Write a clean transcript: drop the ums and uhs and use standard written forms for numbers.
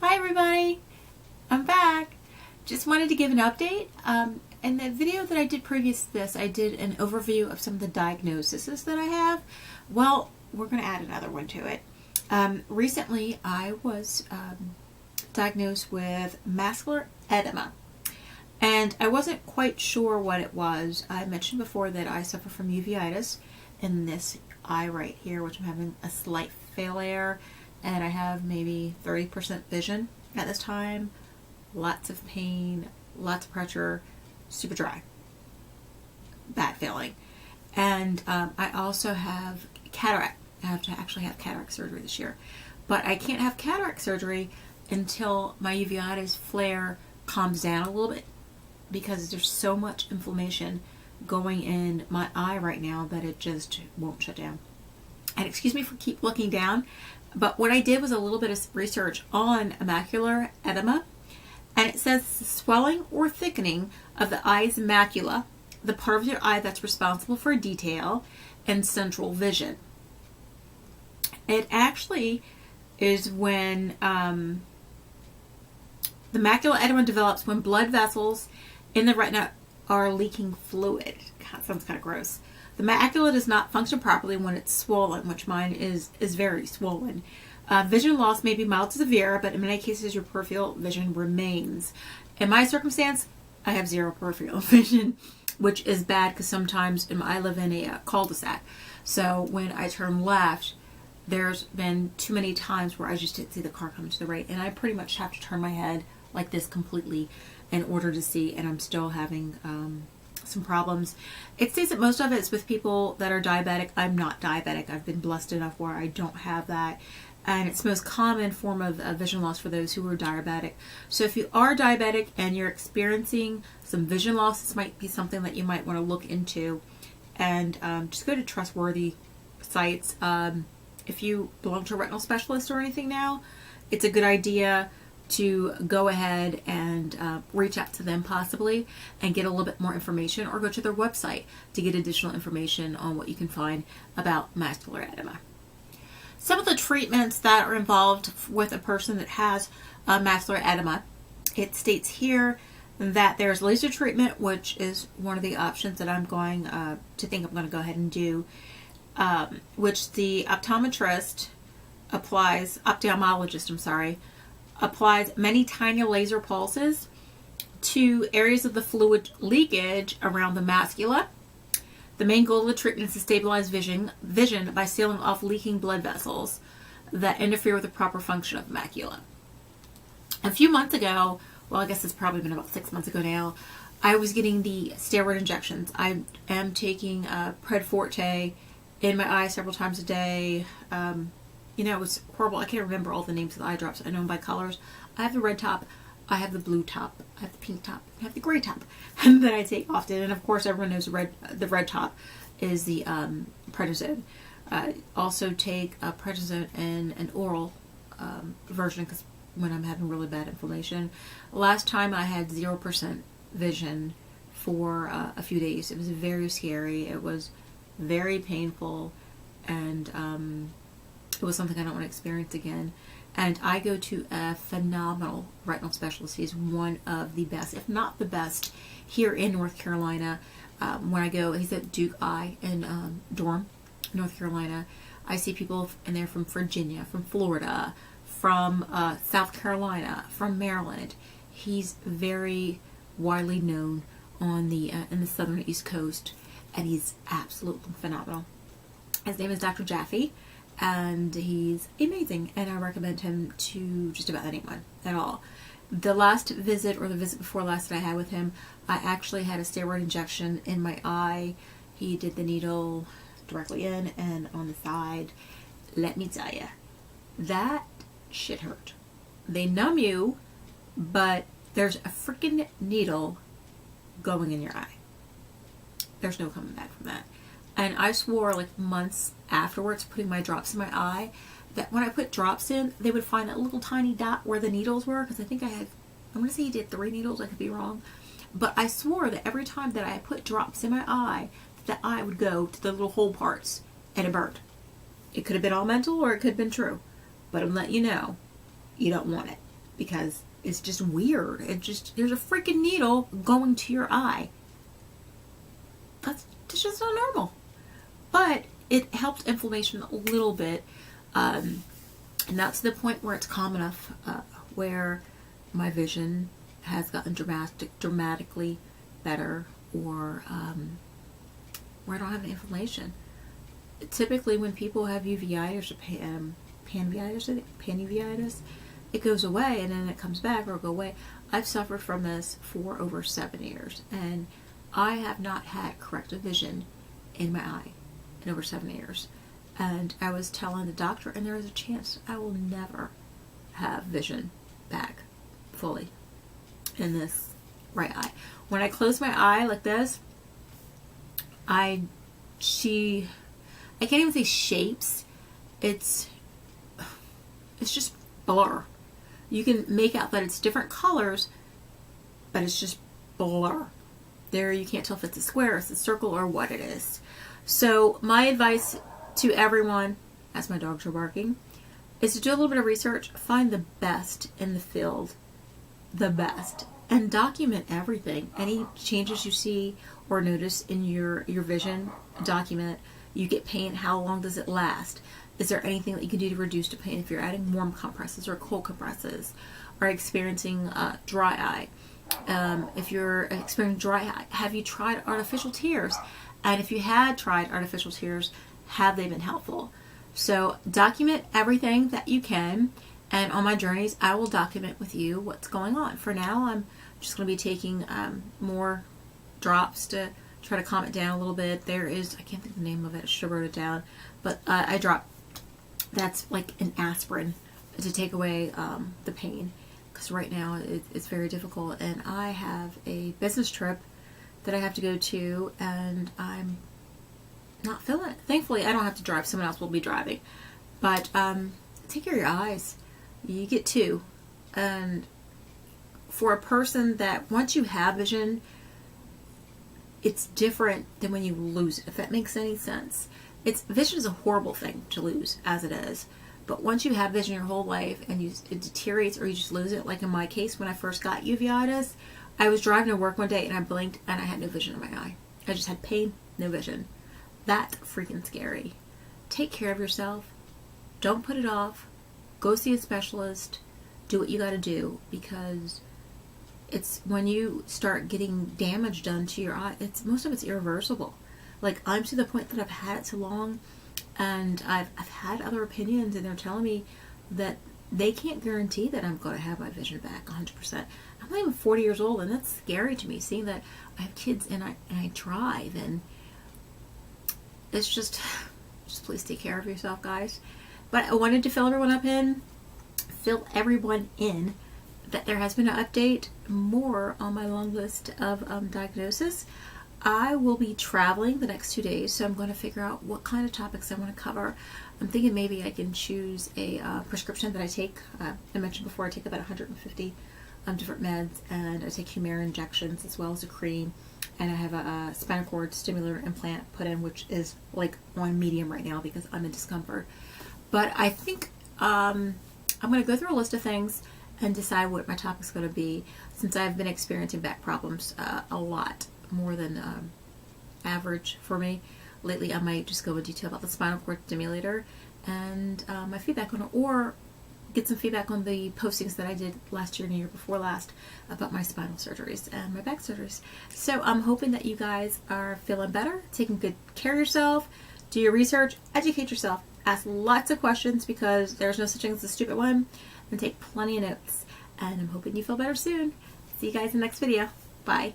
Hi everybody, I'm back. Just wanted to give an update. In the video that I did previous to this, I did an overview of some of the diagnoses that I have. Well, we're going to add another one to it. Recently, I was diagnosed with macular edema, and I wasn't quite sure what it was. I mentioned before that I suffer from uveitis in this eye right here, which I'm having a slight failure, and I have maybe 30% vision at this time. Lots of pain, lots of pressure, super dry, bad feeling. And I also have cataract. I have to actually have cataract surgery this year. But I can't have cataract surgery until my uveitis flare calms down a little bit, because there's so much inflammation going in my eye right now that it just won't shut down. And excuse me for keep looking down, but what I did was a little bit of research on macular edema, and it says swelling or thickening of the eye's macula, the part of your eye that's responsible for detail and central vision. It actually is when the macular edema develops when blood vessels in the retina are leaking fluid. God, sounds kind of gross. The macula does not function properly when it's swollen, which mine is very swollen. Vision loss may be mild to severe, but in many cases your peripheral vision remains. In my circumstance, I have zero peripheral vision, which is bad because sometimes I live in a cul-de-sac. So when I turn left, there's been too many times where I just didn't see the car coming to the right, and I pretty much have to turn my head like this completely in order to see, and I'm still having some problems. It states that most of it is with people that are diabetic. I'm not diabetic. I've been blessed enough where I don't have that. And it's the most common form of vision loss for those who are diabetic. So if you are diabetic and you're experiencing some vision loss, this might be something that you might want to look into. And just go to trustworthy sites. If you belong to a retinal specialist or anything now, it's a good idea to go ahead and reach out to them possibly and get a little bit more information, or go to their website to get additional information on what you can find about macular edema. Some of the treatments that are involved with a person that has macular edema, it states here that there's laser treatment, which is one of the options that I'm going to go ahead and do, which the ophthalmologist applies many tiny laser pulses to areas of the fluid leakage around the macula. The main goal of the treatment is to stabilize vision by sealing off leaking blood vessels that interfere with the proper function of the macula. A few months ago, well, I guess it's probably been about 6 months ago now, I was getting the steroid injections. I am taking Pred Forte in my eye several times a day. It was horrible. I can't remember all the names of the eye drops. I know them by colors. I have the red top, I have the blue top, I have the pink top, I have the gray top that I take often. And of course, everyone knows the red top is the prednisone. Also take prednisone in an oral version, because when I'm having really bad inflammation. Last time I had 0% vision for a few days. It was very scary. It was very painful, and it was something I don't want to experience again. And I go to a phenomenal retinal specialist. He's one of the best, if not the best, here in North Carolina. When I go, he's at Duke Eye in Durham, North Carolina. I see people in there from Virginia, from Florida, from South Carolina, from Maryland. He's very widely known on the in the southern East Coast, and he's absolutely phenomenal. His name is Dr. Jaffe, and he's amazing, and I recommend him to just about anyone at all. The last visit, or the visit before last that I had with him, I actually had a steroid injection in my eye. He did the needle directly in and on the side. Let me tell you, that shit hurt. They numb you, but there's a freaking needle going in your eye. There's no coming back from that. And I swore, like, months afterwards, putting my drops in my eye, that when I put drops in, they would find that little tiny dot where the needles were, because I think I'm going to say he did 3 needles, I could be wrong. But I swore that every time that I put drops in my eye, the eye would go to the little hole parts, and it burned. It could have been all mental, or it could have been true. But I'm letting you know, you don't want it. because it's just weird. There's a freaking needle going to your eye. That's just not normal. But it helped inflammation a little bit, and not to the point where it's calm enough where my vision has gotten dramatically better, or where I don't have an inflammation. Typically, when people have uveitis or panuveitis, it goes away and then it comes back or go away. I've suffered from this for over 7 years, and I have not had corrective vision in my eye in over 7 years. And I was telling the doctor, and there is a chance I will never have vision back fully in this right eye. When I close my eye like this, I can't even say shapes. It's just blur. You can make out that it's different colors, but it's just blur. There, you can't tell if it's a square, it's a circle, or what it is. So my advice to everyone, as my dogs are barking, is to do a little bit of research, find the best in the field, the best, and document everything. Any changes you see or notice in your vision, document. You get pain, how long does it last? Is there anything that you can do to reduce the pain if you're adding warm compresses or cold compresses, or experiencing dry eye? If you're experiencing dry eye, have you tried artificial tears? And if you had tried artificial tears, have they been helpful? So document everything that you can, and on my journeys, I will document with you what's going on. For now, I'm just going to be taking more drops to try to calm it down a little bit. There is, I can't think of the name of it, I should have wrote it down, but I drop, that's like an aspirin to take away the pain, because right now it's very difficult, and I have a business trip that I have to go to, and I'm not feeling it. Thankfully, I don't have to drive. Someone else will be driving. But take care of your eyes. You get two. And for a person that, once you have vision, it's different than when you lose it, if that makes any sense. Vision is a horrible thing to lose, as it is. But once you have vision your whole life and it deteriorates or you just lose it, like in my case, when I first got uveitis, I was driving to work one day and I blinked and I had no vision in my eye. I just had pain, no vision. That's freaking scary. Take care of yourself. Don't put it off. Go see a specialist. Do what you got to do, because it's when you start getting damage done to your eye, most of it's irreversible. Like, I'm to the point that I've had it so long, and I've had other opinions, and they're telling me that they can't guarantee that I'm going to have my vision back 100%. I'm not even 40 years old, and that's scary to me, seeing that I have kids and I drive, and it's just please take care of yourself, guys. But I wanted to fill everyone in that there has been an update more on my long list of diagnosis. I will be traveling the next 2 days, so I'm going to figure out what kind of topics I want to cover. I'm thinking maybe I can choose a prescription that I take. I mentioned before I take about 150 different meds, and I take Humira injections as well as a cream, and I have a spinal cord stimulator implant put in, which is like on medium right now because I'm in discomfort. But I think I'm going to go through a list of things and decide what my topic's going to be, since I've been experiencing back problems a lot more than average for me. Lately, I might just go in detail about the spinal cord stimulator and my feedback on it, or get some feedback on the postings that I did last year and the year before last about my spinal surgeries and my back surgeries. So I'm hoping that you guys are feeling better, taking good care of yourself, do your research, educate yourself, ask lots of questions, because there's no such thing as a stupid one, and take plenty of notes. And I'm hoping you feel better soon. See you guys in the next video. Bye.